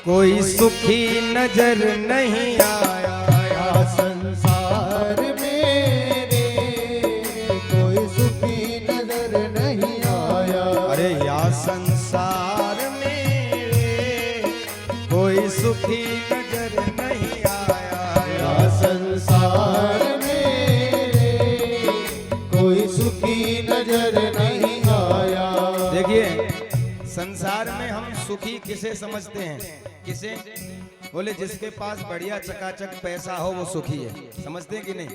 कोई सुखी नजर नहीं आया संसार मेरे, कोई सुखी नजर नहीं आया। अरे या संसार मेरे कोई सुखी नजर नहीं आया। या संसार मेरे कोई सुखी नजर नहीं आया। देखिए संसार में हम सुखी किसे समझते हैं? किसे? बोले जिसके पास बढ़िया चकाचक पैसा हो वो सुखी है। समझते हैं कि नहीं?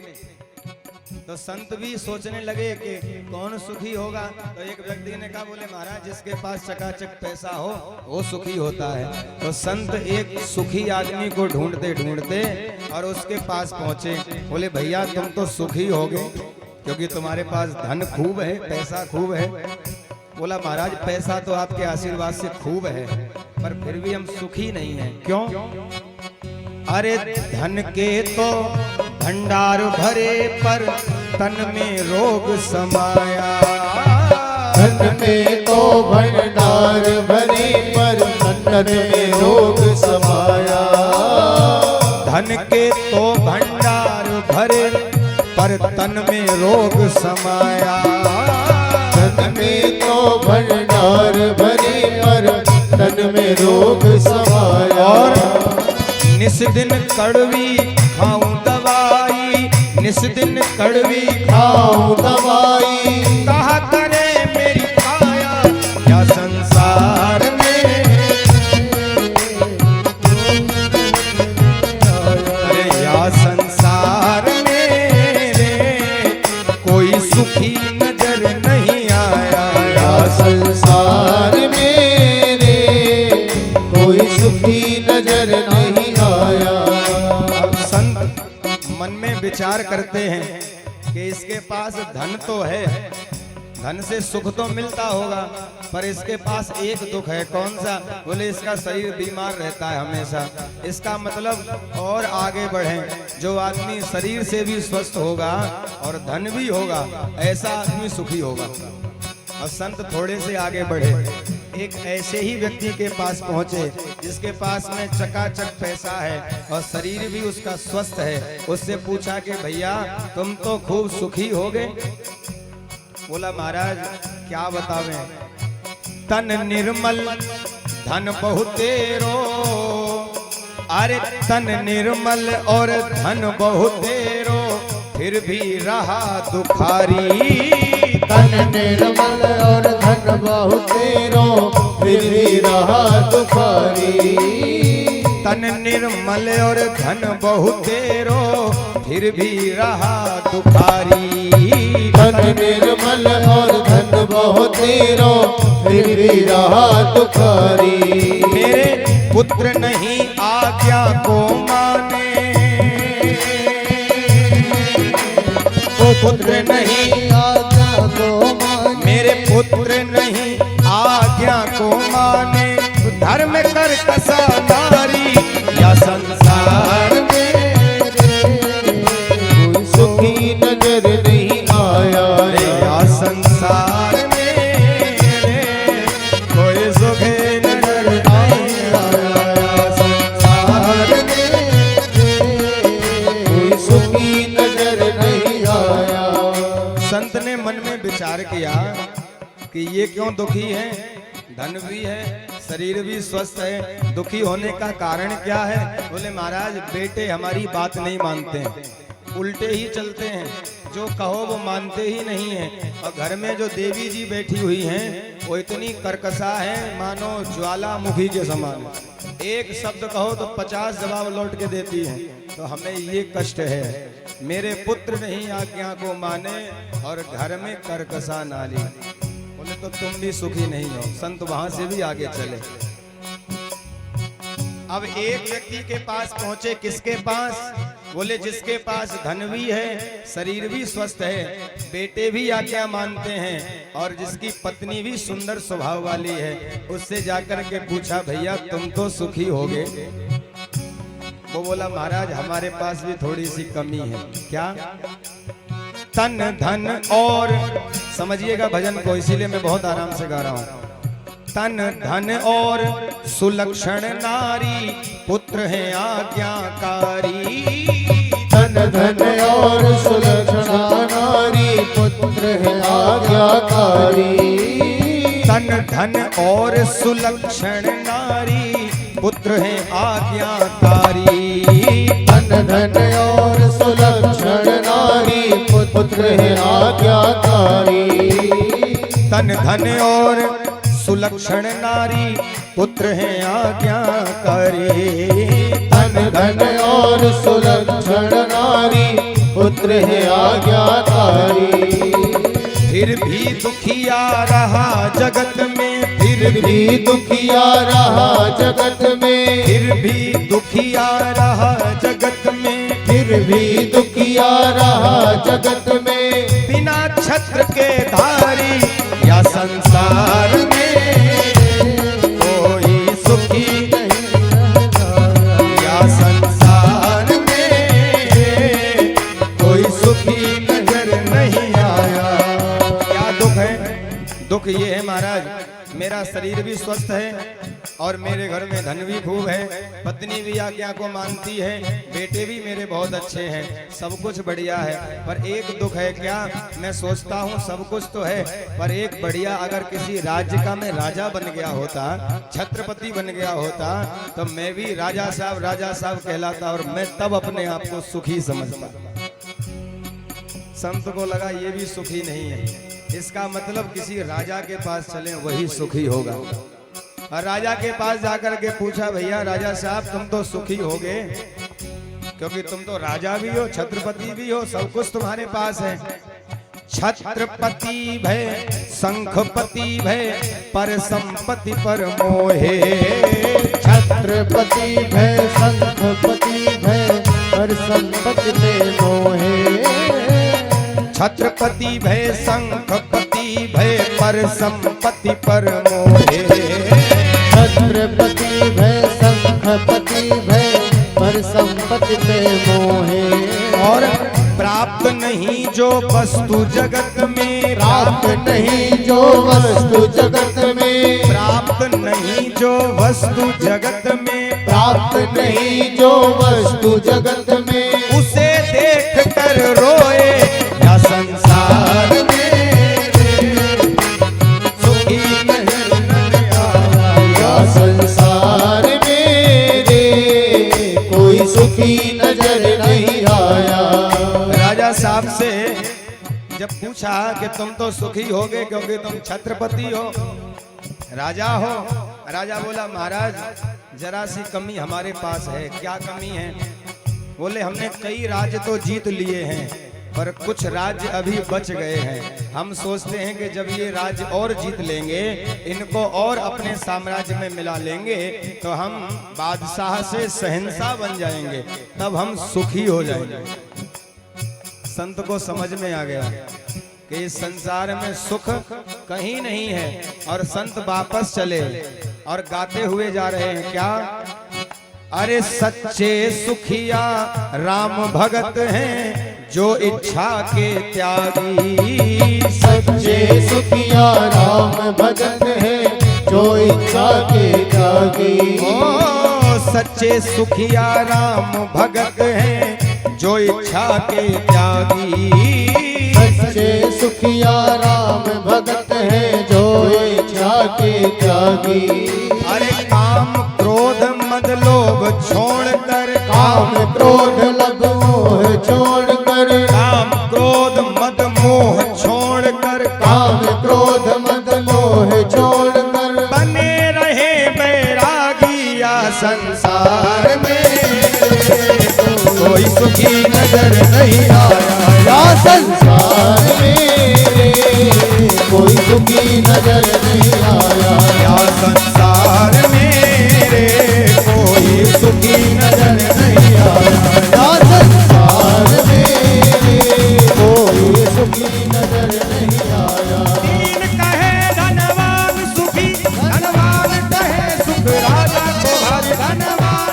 तो संत भी सोचने लगे कि कौन सुखी होगा। तो एक व्यक्ति ने कहा, बोले महाराज जिसके पास चकाचक पैसा हो वो सुखी होता है। तो संत एक सुखी आदमी को ढूंढते ढूंढते और उसके पास पहुंचे। बोले भैया तुम तो सुखी होगे क्योंकि तुम्हारे पास धन खूब है, पैसा खूब है। बोला महाराज पैसा तो आपके आशीर्वाद से खूब है पर फिर भी हम सुखी नहीं हैं। क्यों? अरे धन के तो भंडार भरे पर तन में रोग समाया। धन में तो भंडार भरे पर तन में रोग समाया। धन के तो भंडार भरे पर तन में रोग समाया। धन में तो भंडार भरे पर तन में रोग समाया। और निस दिन कड़वी खाऊं दवाई, निस दिन कड़वी खाऊं दवाई। कहा करे मेरी काया या संसार में। अरे या संसार में कोई सुखी नजर नहीं आया। या संसार मेरे कोई सुखी नजर नहीं आया। अब संत मन में विचार करते हैं कि इसके पास धन तो है, धन से सुख तो मिलता होगा पर इसके पास एक दुख है। कौन सा? बोले इसका शरीर बीमार रहता है हमेशा। इसका मतलब और आगे बढ़ें, जो आदमी शरीर से भी स्वस्थ होगा और धन भी होगा ऐसा आदमी सुखी होगा। और संत थोड़े से आगे बढ़े, एक ऐसे ही व्यक्ति के पास पहुंचे जिसके पास में चकाचक पैसा है और शरीर भी उसका स्वस्थ है। उससे पूछा कि भैया तुम तो खूब सुखी हो गए। बोला महाराज क्या बतावें, तन निर्मल धन बहुतेरो। अरे तन निर्मल और धन बहुतेरो फिर भी रहा दुखारी। तन निर्मल और धन बहुतेरो फिर भी रहा दुखारी। तन निर्मल और धन बहुतेरो फिर भी रहा दुखारी। तन निर्मल और धन बहुतेरो फिर भी रहा दुखारी। मेरे पुत्र नहीं आज्ञा को माने, वो पुत्र नहीं आज्ञा को माने। मेरे पुत्र नहीं आज्ञा को माने। धर्म कर कसा नारी या संसार में कोई सुखी नजर नहीं आया। या संसार में कोई सुखी नजर नहीं आया। संसार में कोई सुखी नजर नहीं आया। संत ने मन में विचार किया कि ये क्यों दुखी है? धन भी है, शरीर भी स्वस्थ है, दुखी होने का कारण क्या है? बोले महाराज बेटे हमारी बात नहीं मानते हैं, उल्टे ही चलते हैं, जो कहो वो मानते ही नहीं हैं। और घर में जो देवी जी बैठी हुई हैं वो इतनी कर्कशा है मानो ज्वालामुखी के समान। एक शब्द कहो तो 50 जवाब लौट के देती हैं। तो हमें ये कष्ट है, मेरे पुत्र नहीं आज्ञा को माने और घर में कर्कशा नाली। बोले तो तुम भी सुखी नहीं हो। संत वहां से भी आगे चले। अब एक व्यक्ति के पास पहुंचे, किसके पास? बोले जिसके पास धन भी है, शरीर भी स्वस्थ है, बेटे भी आज्ञा मानते हैं और जिसकी पत्नी भी सुंदर स्वभाव वाली है। उससे जाकर के पूछा भैया तुम तो सुखी होगे। वो बोला महाराज हमारे पास भी थोड़ी सी कमी है। क्या? तन धन और, समझिएगा भजन को, इसीलिए मैं बहुत आराम से गा रहा हूं। तन धन और सुलक्षण नारी पुत्र है आज्ञाकारी। तन धन और सुलक्षणा नारी पुत्र है आज्ञाकारी। तन धन और सुलक्षण नारी पुत्र है आज्ञाकारी। तन धन और सुलक्षण नारी पुत्र है आज्ञाकारी। तन धन और सुलक्षण नारी पुत्र है आज्ञाकारी। तन धन और सुलक्षण नारी पुत्र है आज्ञाकारी। फिर भी दुखिया रहा जगत में, फिर भी दुखिया रहा जगत में, फिर भी दुखिया रहा जगत में, फिर भी दुखिया रहा जगत में। बिना छत्र के धारी या संसार में कोई सुखी या संसार में कोई सुखी नजर नहीं आया। क्या दुख है? दुख ये है महाराज, मेरा शरीर भी स्वस्थ है और मेरे घर में धन भी खूब है, पत्नी भी आज्ञा को मानती है, बेटे भी मेरे बहुत अच्छे हैं, सब कुछ बढ़िया है। पर एक दुख है। क्या? मैं सोचता हूँ सब कुछ तो है, पर एक बढ़िया अगर किसी राज्य का मैं राजा बन गया होता, छत्रपति बन गया होता, तो मैं भी राजा साहब कहलाता और मैं तब अपने आप को सुखी समझता। संत को लगा ये भी सुखी नहीं है, इसका मतलब किसी राजा के पास चलें वही सुखी होगा। और राजा के पास जाकर के पूछा, भैया राजा साहब तुम तो सुखी होगे क्योंकि तुम तो राजा भी हो, छत्रपति भी हो, सब कुछ तुम्हारे पास है। छत्रपति भय शंखपति भय पर संपत्ति पर मोहे। छत्रपति भय शंखपति भय पर संपत्ति पे मोहे। छत्रपति भय शंखपति भय पर संपत्ति पर मोहे। छत्रपति भय शंखपति भय पर संपत्ति पे मोहे। और प्राप्त नहीं जो वस्तु जगत में, प्राप्त नहीं जो वस्तु जगत में, प्राप्त नहीं जो वस्तु जगत में, प्राप्त नहीं जो वस्तु जगत में, उसे देख कर रोए या संसार में सुखी नहीं आया। या संसार मेरे कोई सुखी नजर नहीं आया। राजा साहब से जब पूछा कि तुम तो सुखी होगे क्योंकि तुम छत्रपति हो, राजा हो, राजा बोला महाराज जरा सी कमी हमारे पास है। क्या कमी है? बोले हमने कई राज्य तो जीत लिए हैं पर कुछ राज्य अभी बच गए हैं। हम सोचते हैं कि जब ये राज्य और जीत लेंगे, इनको और अपने साम्राज्य में मिला लेंगे तो हम बादशाह से शहंशाह बन जाएंगे, तब हम सुखी हो जाएंगे। संत को समझ में आ गया कि इस संसार में सुख कहीं नहीं है और संत वापस चले और गाते हुए जा रहे हैं। क्या? अरे सच्चे सुखिया राम भगत हैं जो इच्छा के त्यागी। सच्चे सुखिया राम भगत हैं जो इच्छा के त्यागी। ओ सच्चे सुखिया राम भगत हैं जो इच्छा के त्यागी। सच्चे सुखिया राम भगत हैं जो इच्छा के त्यागी। अरे काम क्रोध मद लोभ छोड़कर, काम क्रोध लग मोह छोड़कर, काम क्रोध मद मोह छोड़कर, काम क्रोध मद मोह छोड़कर, बने रहे बैरागी या संसार में कोई सुखी नजर नहीं आया। या संसार में कोई सुखी नजर नहीं आया। या संसार मेरे कोई सुखी नजर नहीं आया। या संसार में कोई सुखी नजर नहीं आया। दीन कहे धनवान सुखी, धनवान कहे सुख राजा को हरि। धनवान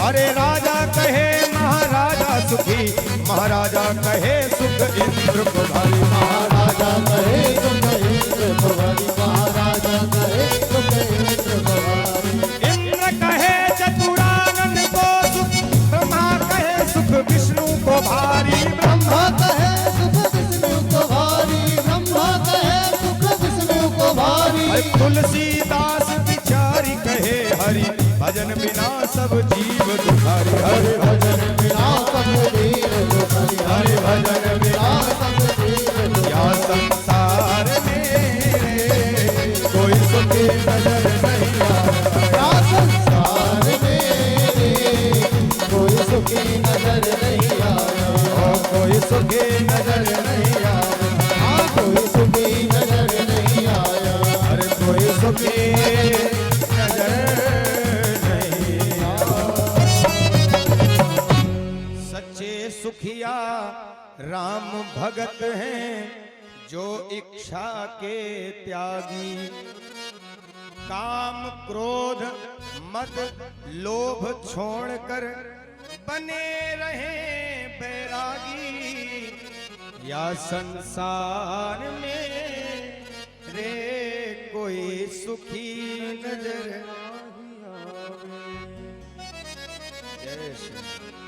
अरे राजा कहे महाराजा सुखी, महाराजा कहे सुख इंद्र को भारी महाराजा कहे तुम इंद्र को भारी, महाराजा कहे तुम इंद्र को भारी। इंद्र कहे चतुरानन को सुख, ब्रह्मा कहे सुख विष्णु को भारी। ब्रह्मा कहे सुख विष्णु को भारी, ब्रह्मा कहे सुख विष्णु को भारी। तुलसीदास बिचारी कहे हरि भजन बिना सब जीव दुखारी। हरि भजन बिना सब जीव दुखारी, हरि भजन बिना सब जीव दुखारी। या संसार में कोई सुखी नजर नहीं आया, या संसार में कोई सुखी नजर नहीं आया, ओ कोई सुखी नजर नहीं आया, हाँ कोई सुखी नजर नहीं आया। अरे कोई सुखी नजर नहीं आया। सच्चे सुखिया राम भगत हैं, जो इच्छा के त्यागी। काम क्रोध मद लोभ छोड़कर बने रहे बैरागी। या संसार में रे कोई सुखी नजर नहीं आवे। जय श्री